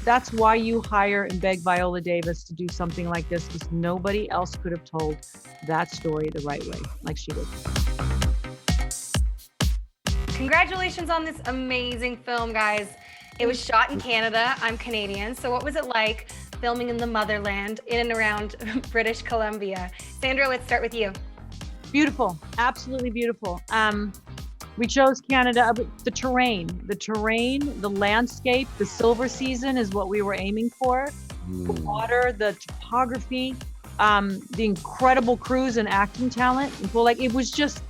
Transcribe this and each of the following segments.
That's why you hire and beg Viola Davis to do something like this, because nobody else could have told that story the right way, like she did. Congratulations on this amazing film, guys. It was shot in Canada. I'm Canadian. So what was it like filming in the motherland, in and around British Columbia? Sandra, let's start with you. Beautiful, absolutely beautiful. We chose Canada, but the terrain, the landscape, the silver season is what we were aiming for. The water, the topography, the incredible crews and acting talent. Well, like, it was just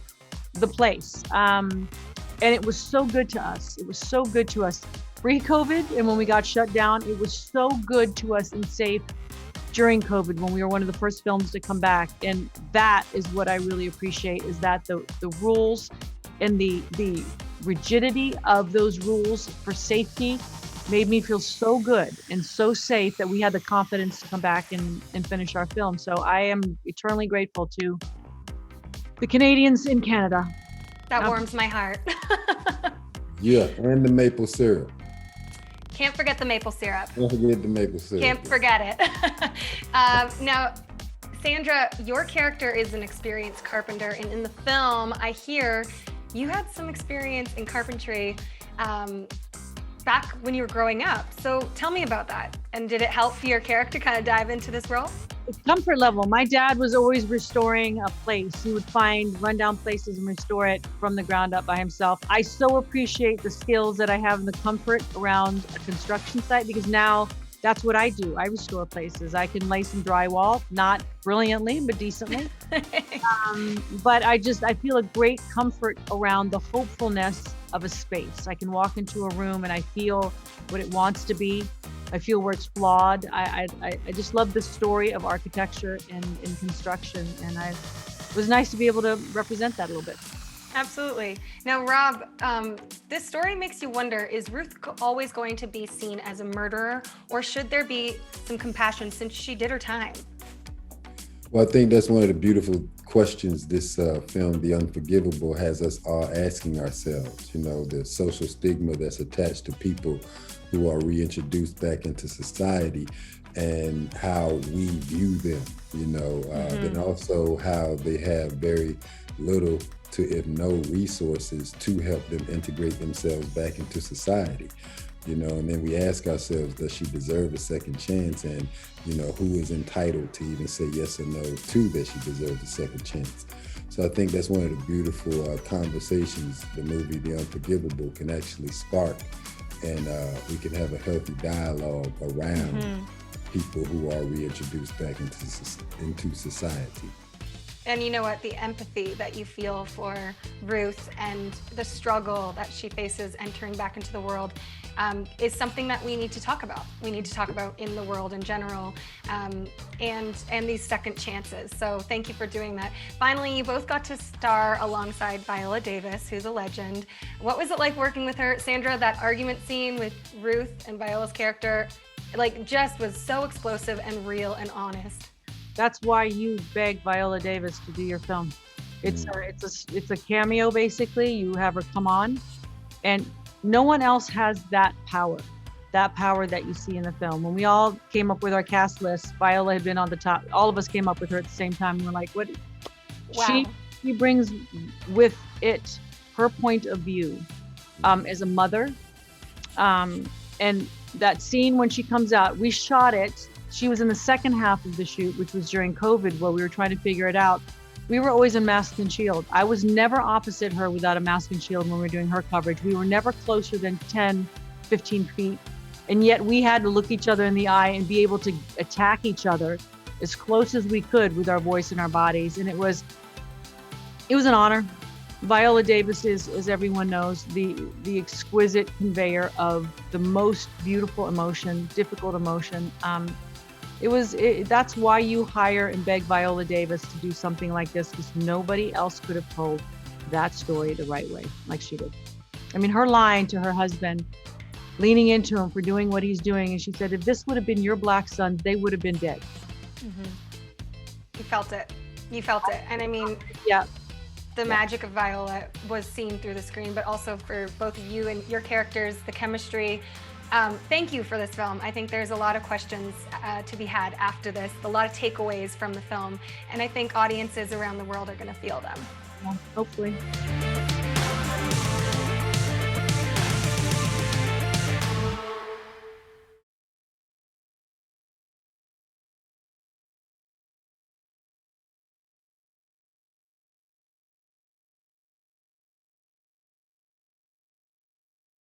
the place. And it was so good to us. It was so good to us pre-COVID, and when we got shut down, it was so good to us and safe during COVID when we were one of the first films to come back. And that is what I really appreciate, is that the rules and the rigidity of those rules for safety made me feel so good and so safe that we had the confidence to come back and finish our film. So I am eternally grateful to the Canadians in Canada. That warms my heart. Yeah, and the maple syrup. Can't forget the maple syrup. Don't forget the maple syrup. Can't forget it. Now, Sandra, your character is an experienced carpenter, and in the film, I hear you had some experience in carpentry back when you were growing up. So tell me about that. And did it help for your character kind of dive into this role? It's comfort level. My dad was always restoring a place. He would find rundown places and restore it from the ground up by himself. I so appreciate the skills that I have and the comfort around a construction site, because now that's what I do. I restore places. I can lay some drywall, not brilliantly, but decently. But I feel a great comfort around the hopefulness of a space. I can walk into a room and I feel what it wants to be. I feel where it's flawed. I just love the story of architecture and in construction. And it was nice to be able to represent that a little bit. Absolutely. Now, Rob, this story makes you wonder, is Ruth always going to be seen as a murderer, or should there be some compassion since she did her time? Well, I think that's one of the beautiful questions this film, The Unforgivable, has us all asking ourselves. You know, the social stigma that's attached to people who are reintroduced back into society, and how we view them, you know, and also how they have very little to, if no, resources to help them integrate themselves back into society. You know, and then we ask ourselves, does she deserve a second chance? And, you know, who is entitled to even say yes or no to that she deserves a second chance? So I think that's one of the beautiful conversations the movie The Unforgivable can actually spark. And we can have a healthy dialogue around people who are reintroduced back into society. And you know what, the empathy that you feel for Ruth and the struggle that she faces entering back into the world is something that we need to talk about. We need to talk about in the world in general, and these second chances. So thank you for doing that. Finally, you both got to star alongside Viola Davis, who's a legend. What was it like working with her? Sandra, that argument scene with Ruth and Viola's character, like, just was so explosive and real and honest. That's why you beg Viola Davis to do your film. It's a cameo, basically. You have her come on, and no one else has that power that you see in the film. When we all came up with our cast list, Viola had been on the top. All of us came up with her at the same time. And we're like, what? Wow. She brings with it her point of view as a mother. And that scene when she comes out, we shot it. She was in the second half of the shoot, which was during COVID, where we were trying to figure it out. We were always in mask and shield. I was never opposite her without a mask and shield when we were doing her coverage. We were never closer than 10, 15 feet. And yet we had to look each other in the eye and be able to attack each other as close as we could with our voice and our bodies. And it was an honor. Viola Davis is, as everyone knows, the exquisite conveyor of the most beautiful emotion, difficult emotion. That's why you hire and beg Viola Davis to do something like this, because nobody else could have told that story the right way, like she did. I mean, her line to her husband, leaning into him for doing what he's doing, and she said, if this would have been your black sons, they would have been dead. You felt it. And I mean, yeah. The magic of Viola was seen through the screen, but also for both of you and your characters, the chemistry, Thank you for this film. I think there's a lot of questions to be had after this, a lot of takeaways from the film, and I think audiences around the world are going to feel them. Yeah, hopefully.